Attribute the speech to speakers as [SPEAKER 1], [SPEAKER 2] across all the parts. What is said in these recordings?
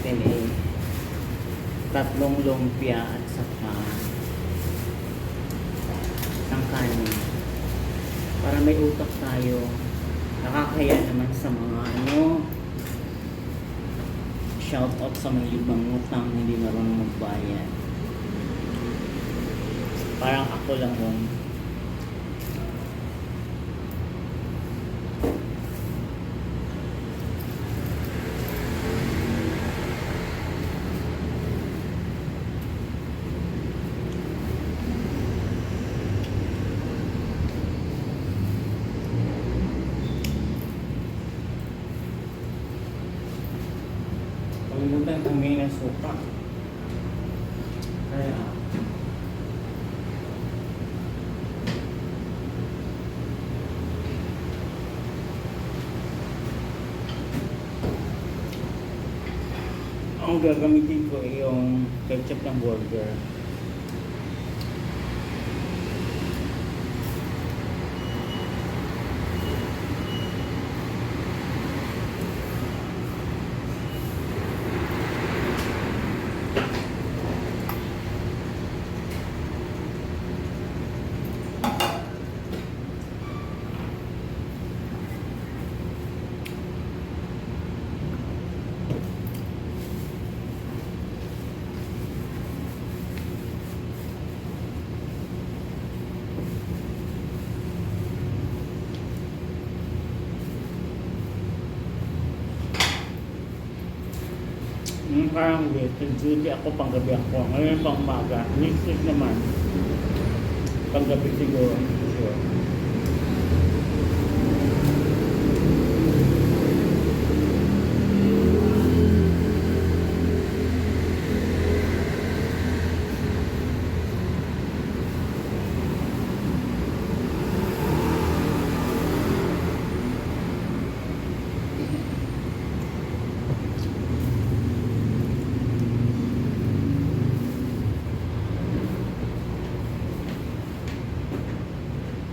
[SPEAKER 1] natin ay tatlong lumpia at saka ng kanin. Para may utak tayo. Nakakaya naman sa mga shout out sa mga ibang utang hindi marunong magbayad. Parang ako lang yun. Pagalimutan kung may nasuka. Kaya ang gagamitin ko ay yung ketchup ng burger. Parang duty ako, panggabi ako. Ngayon pang umaga. Next week naman, panggabi siguro. Sure.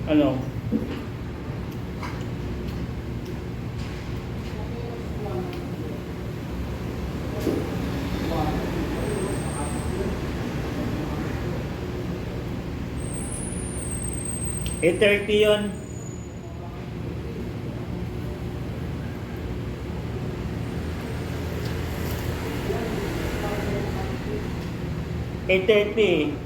[SPEAKER 1] Ano? $8:30 yun. $8:30.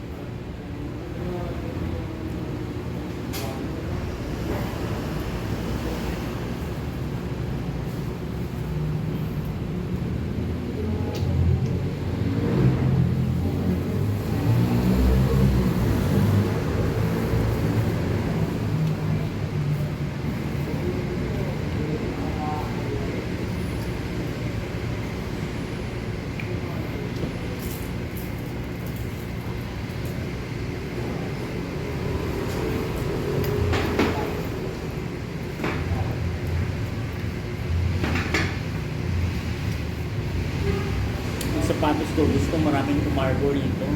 [SPEAKER 1] Sapatos ko, gusto maraming tumarbo rito.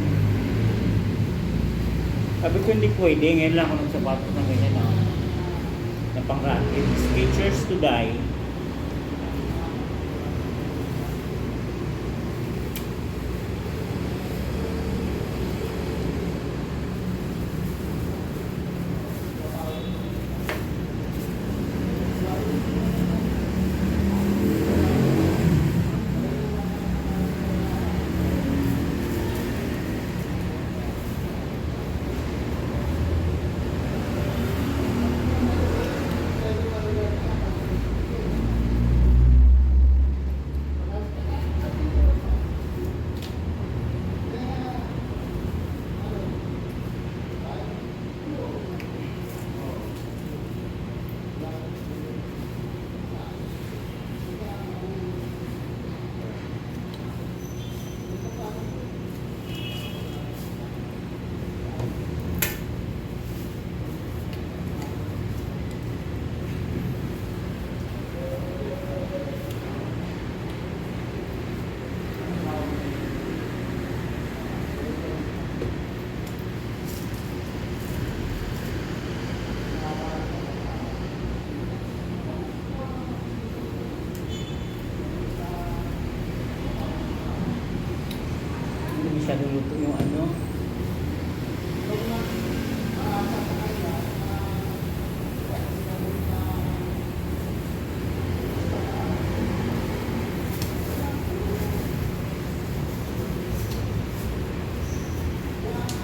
[SPEAKER 1] Sabi ko hindi pwede, ngayon lang ako nagsapatos ng ganyan na pang-racket. Skechers to die.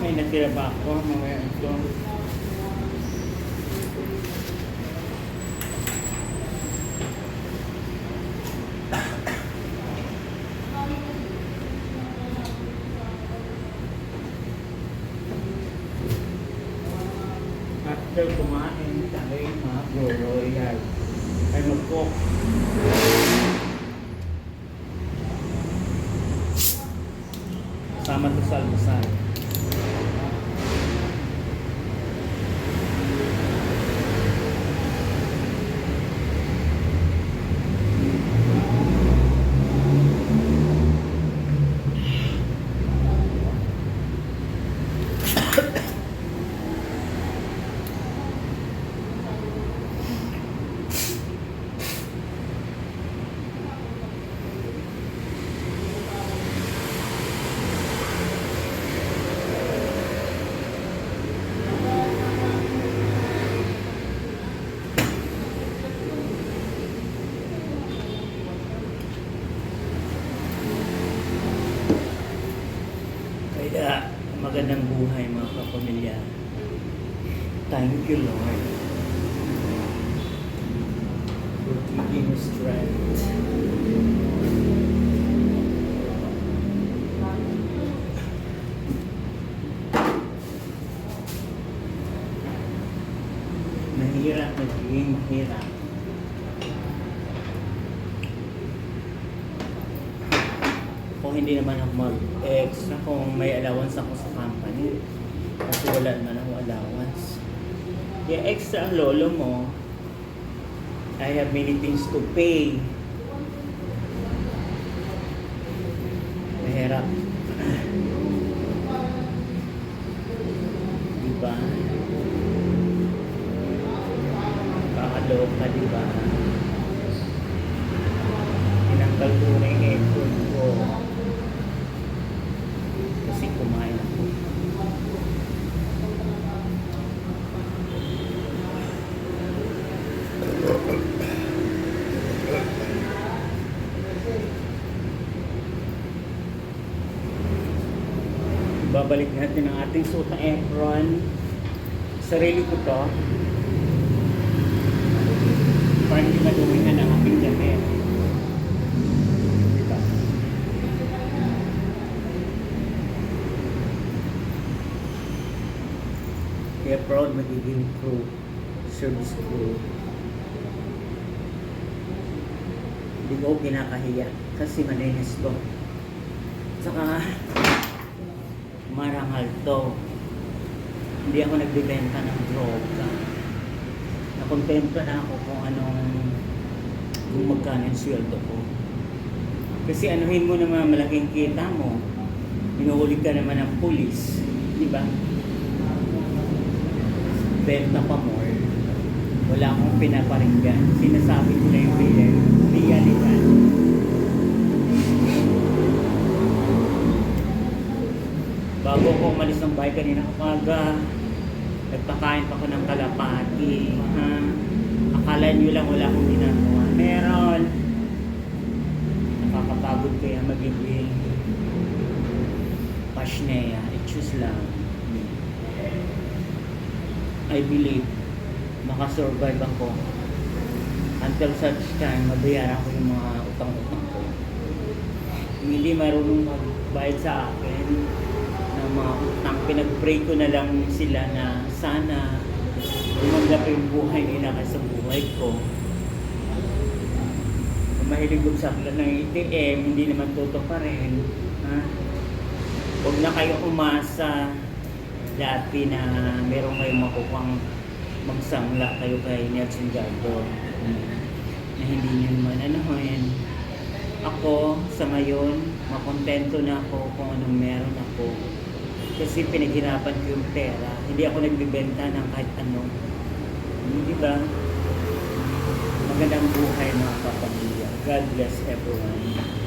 [SPEAKER 1] may natira ba ako? Mamaya ito. After kumain, tayo mag-royal. Ay mag-cook. Sama to sa almusal. Kaya magandang buhay mga kapamilya. Thank you Lord for giving us strength. Mahirap, naging mahirap. Kung hindi naman ako mag-extra, kung may allowance ako sa company, kasi wala naman ako allowance. Kaya extra ang lolo mo, I have many things to pay. Mahirap. Diba? Kakaloka, diba? Tinanggal ko na yung effort ko. Kasi kumain ako. Babalik natin ang ating suot na apron. Sarili ko to. Para hindi madumihan ang aking damit. Diba? Kaya proud magiging crew. Service crew. Hindi ko kinakahiya. Kasi malinis to. Tsaka marangal to. Hindi ako nagbibenta ng droga. Nakontento na ako kung magkano yung sweldo ko. Kasi anuhin mo naman malaking kita mo. Inuhuli ka naman ng pulis. Di ba? Benta pa more. Wala akong pinaparinggan. Sinasabi ko na yung realidad. Bago ko umalis ng bahay kanina umaga, nagpakain pa ko ng kalapati. Ha? Akala nyo lang wala akong ginagawa. Meron. Nakakapagod kaya magiging pasneya. I-choose lang. I believe makasurvive ako until such time mabayaran ko yung mga utang-utang ko. Kung hindi marunong magbayad sa akin ng mga utang, pinag-pray ko na lang sila na sana lumagap yung buhay nila kaysa buhay ko. Kung mahilig sa ng ATM, hindi naman toto pa rin. Ha? Huwag na kayo umasa dati na meron kayong makukuhang magsangla kayo kay Nelson Gardo na hindi nyo naman anahoyin. Ako sa ngayon, makontento na ako kung anong meron ako. Kasi pinaghirapan ko yung pera. Hindi ako nagbibenta ng kahit ano. Di ba? Magandang buhay mga kapamilya. God bless everyone.